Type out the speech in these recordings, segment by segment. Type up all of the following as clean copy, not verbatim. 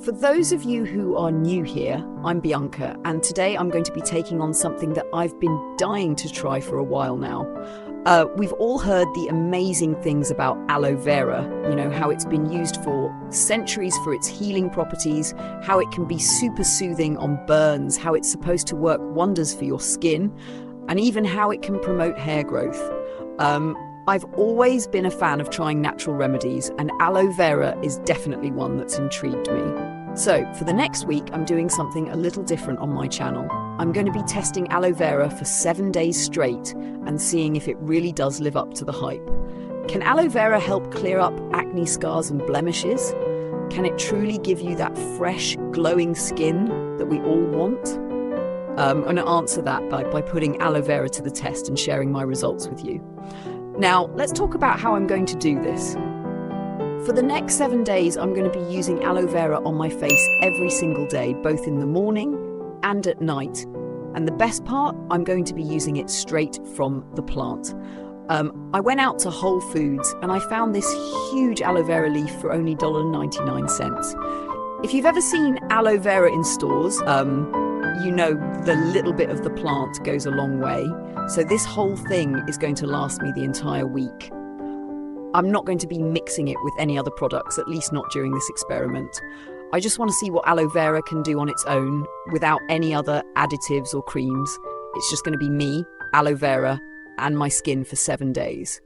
For those of you who are new here, I'm Bianca, and today I'm going to be taking on something that I've been dying to try for a while now. We've all heard the amazing things about aloe vera, how it's been used for centuries for its healing properties, how it can be super soothing on burns, how it's supposed to work wonders for your skin, and even how it can promote hair growth. I've always been a fan of trying natural remedies, and aloe vera is definitely one that's intrigued me. So, for the next week, I'm doing something a little different on my channel. I'm going to be testing aloe vera for 7 days straight and seeing if it really does live up to the hype. Can aloe vera help clear up acne scars and blemishes? Can it truly give you that fresh, glowing skin that we all want? I'm going to answer that by putting aloe vera to the test and sharing my results with you. Now, let's talk about how I'm going to do this. For the next 7 days, I'm going to be using aloe vera on my face every single day, both in the morning and at night. And the best part, I'm going to be using it straight from the plant. I went out to Whole Foods and I found this huge aloe vera leaf for only $1.99. If you've ever seen aloe vera in stores, you know the little bit of the plant goes a long way. So this whole thing is going to last me the entire week. I'm not going to be mixing it with any other products, at least not during this experiment. I just want to see what aloe vera can do on its own without any other additives or creams. It's just going to be me, aloe vera, and my skin for 7 days.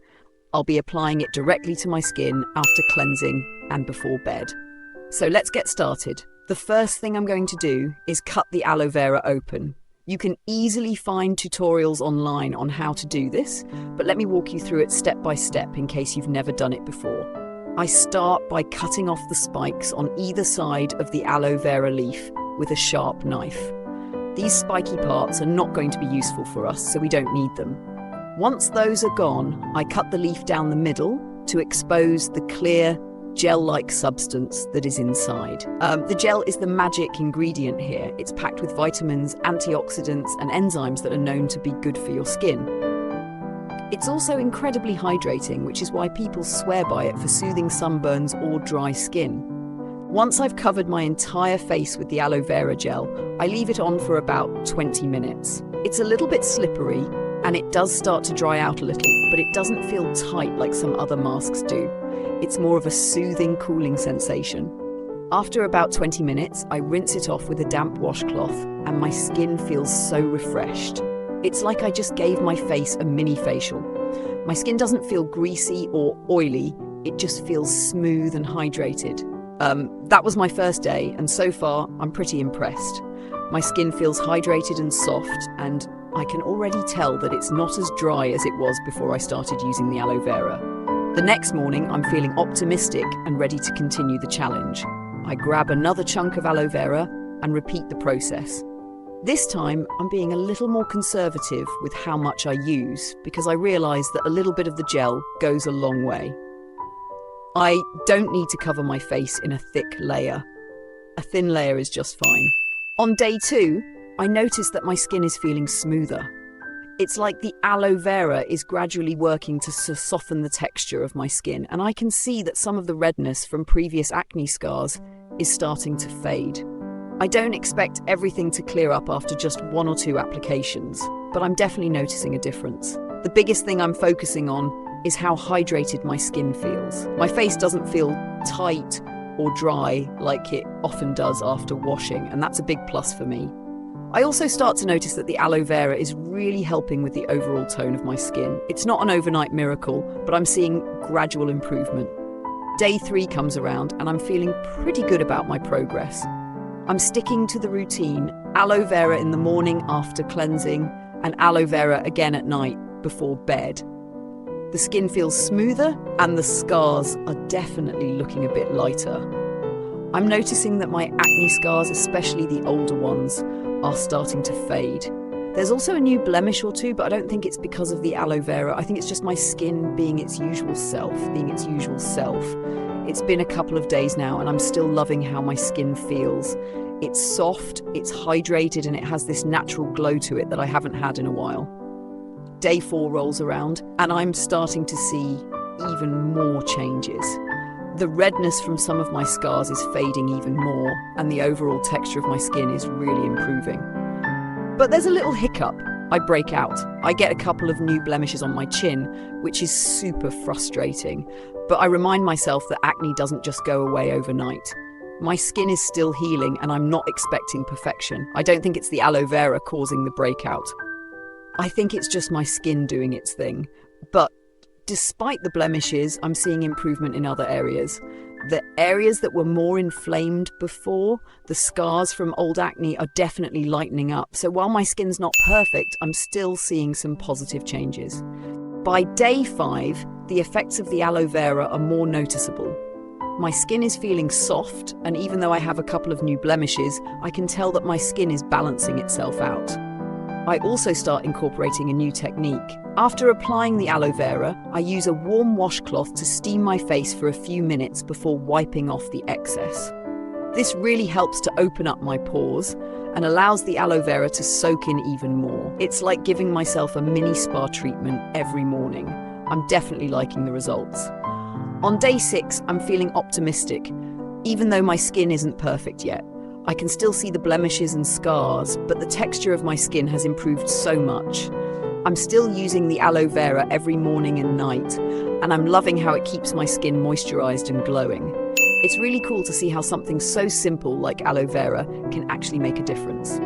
I'll be applying it directly to my skin after cleansing and before bed. So let's get started. The first thing I'm going to do is cut the aloe vera open. You can easily find tutorials online on how to do this, but let me walk you through it step by step in case you've never done it before. I start by cutting off the spikes on either side of the aloe vera leaf with a sharp knife. These spiky parts are not going to be useful for us, so we don't need them. Once those are gone, I cut the leaf down the middle to expose the clear, gel-like substance that is inside. The gel is the magic ingredient here. It's packed with vitamins, antioxidants, and enzymes that are known to be good for your skin. It's also incredibly hydrating, which is why people swear by it for soothing sunburns or dry skin. Once I've covered my entire face with the aloe vera gel, I leave it on for about 20 minutes. It's a little bit slippery, and it does start to dry out a little, but it doesn't feel tight like some other masks do. It's more of a soothing, cooling sensation. After about 20 minutes, I rinse it off with a damp washcloth, and my skin feels so refreshed. It's like I just gave my face a mini facial. My skin doesn't feel greasy or oily, it just feels smooth and hydrated. That was my first day, and so far, I'm pretty impressed. My skin feels hydrated and soft, and I can already tell that it's not as dry as it was before I started using the aloe vera. The next morning, I'm feeling optimistic and ready to continue the challenge. I grab another chunk of aloe vera and repeat the process. This time, I'm being a little more conservative with how much I use because I realise that a little bit of the gel goes a long way. I don't need to cover my face in a thick layer. A thin layer is just fine. On day 2, I notice that my skin is feeling smoother. It's like the aloe vera is gradually working to soften the texture of my skin, and I can see that some of the redness from previous acne scars is starting to fade. I don't expect everything to clear up after just 1 or 2 applications, but I'm definitely noticing a difference. The biggest thing I'm focusing on is how hydrated my skin feels. My face doesn't feel tight or dry like it often does after washing, and that's a big plus for me. I also start to notice that the aloe vera is really helping with the overall tone of my skin. It's not an overnight miracle, but I'm seeing gradual improvement. Day 3 comes around and I'm feeling pretty good about my progress. I'm sticking to the routine, aloe vera in the morning after cleansing and aloe vera again at night before bed. The skin feels smoother and the scars are definitely looking a bit lighter. I'm noticing that my acne scars, especially the older ones, are starting to fade. There's also a new blemish or two, but I don't think it's because of the aloe vera. I think it's just my skin being its usual self, It's been a couple of days now and I'm still loving how my skin feels. It's soft, it's hydrated, and it has this natural glow to it that I haven't had in a while. Day 4 rolls around and I'm starting to see even more changes. The redness from some of my scars is fading even more, and the overall texture of my skin is really improving. But there's a little hiccup. I break out. I get a couple of new blemishes on my chin, which is super frustrating. But I remind myself that acne doesn't just go away overnight. My skin is still healing, and I'm not expecting perfection. I don't think it's the aloe vera causing the breakout. I think it's just my skin doing its thing. But despite the blemishes, I'm seeing improvement in other areas. The areas that were more inflamed before, the scars from old acne, are definitely lightening up. So while my skin's not perfect, I'm still seeing some positive changes. By day 5, the effects of the aloe vera are more noticeable. My skin is feeling soft, and even though I have a couple of new blemishes, I can tell that my skin is balancing itself out. I also start incorporating a new technique. After applying the aloe vera, I use a warm washcloth to steam my face for a few minutes before wiping off the excess. This really helps to open up my pores and allows the aloe vera to soak in even more. It's like giving myself a mini spa treatment every morning. I'm definitely liking the results. On day 6, I'm feeling optimistic. Even though my skin isn't perfect yet, I can still see the blemishes and scars, but the texture of my skin has improved so much. I'm still using the aloe vera every morning and night, and I'm loving how it keeps my skin moisturized and glowing. It's really cool to see how something so simple like aloe vera can actually make a difference.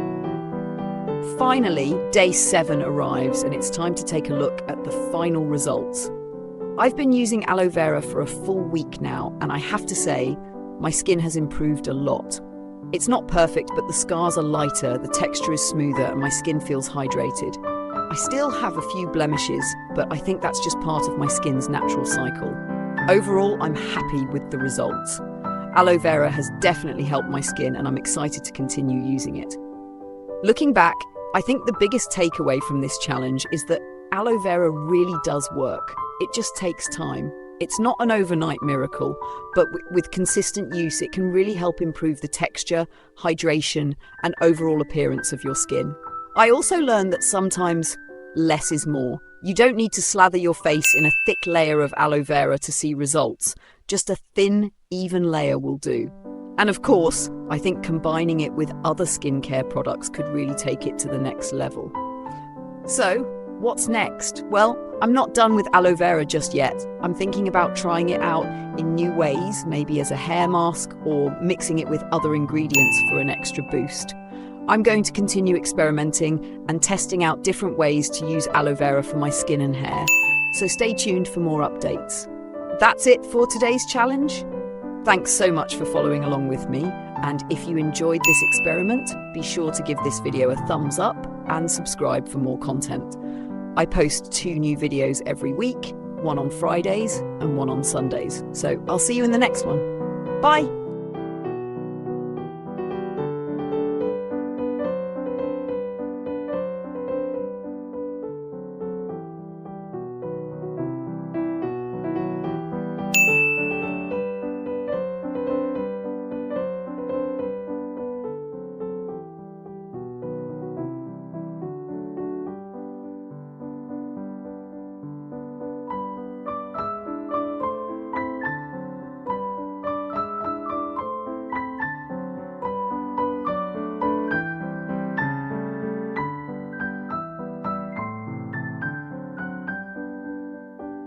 Finally, day 7 arrives, and it's time to take a look at the final results. I've been using aloe vera for a full week now, and I have to say, my skin has improved a lot. It's not perfect, but the scars are lighter, the texture is smoother, and my skin feels hydrated. I still have a few blemishes, but I think that's just part of my skin's natural cycle. Overall, I'm happy with the results. Aloe vera has definitely helped my skin, and I'm excited to continue using it. Looking back, I think the biggest takeaway from this challenge is that aloe vera really does work. It just takes time. It's not an overnight miracle, but with consistent use, it can really help improve the texture, hydration, and overall appearance of your skin. I also learned that sometimes less is more. You don't need to slather your face in a thick layer of aloe vera to see results. Just a thin, even layer will do. And of course, I think combining it with other skincare products could really take it to the next level. So, what's next? Well, I'm not done with aloe vera just yet. I'm thinking about trying it out in new ways, maybe as a hair mask or mixing it with other ingredients for an extra boost. I'm going to continue experimenting and testing out different ways to use aloe vera for my skin and hair. So stay tuned for more updates. That's it for today's challenge. Thanks so much for following along with me. And if you enjoyed this experiment, be sure to give this video a thumbs up and subscribe for more content. I post 2 new videos every week, one on Fridays and one on Sundays. So I'll see you in the next one. Bye!